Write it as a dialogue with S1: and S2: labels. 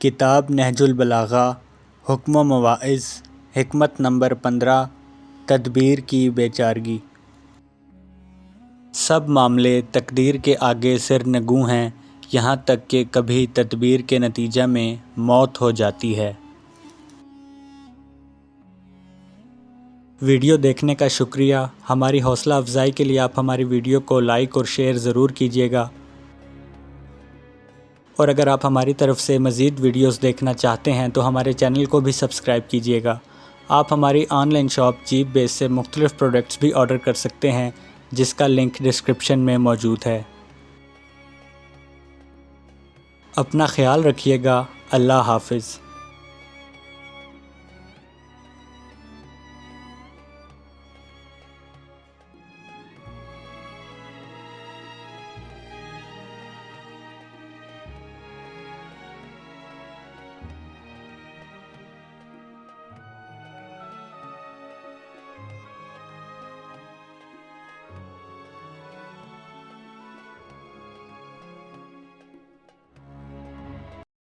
S1: किताब नहजुल बलागा हुक्म व मवाइज़ हिकमत नंबर 15 तदबीर की बेचारगी। सब मामले तकदीर के आगे सिर नगू हैं, यहाँ तक कि कभी तदबीर के नतीजा में मौत हो जाती है। वीडियो देखने का शुक्रिया। हमारी हौसला अफजाई के लिए आप हमारी वीडियो को लाइक और शेयर ज़रूर कीजिएगा। और अगर आप हमारी तरफ से मज़ीद वीडियोस देखना चाहते हैं तो हमारे चैनल को भी सब्सक्राइब कीजिएगा। आप हमारी ऑनलाइन शॉप जीप बेस से मुख्तलिफ़ प्रोडक्ट्स भी ऑर्डर कर सकते हैं, जिसका लिंक डिस्क्रिप्शन में मौजूद है। अपना ख्याल रखिएगा। अल्लाह हाफ़िज़।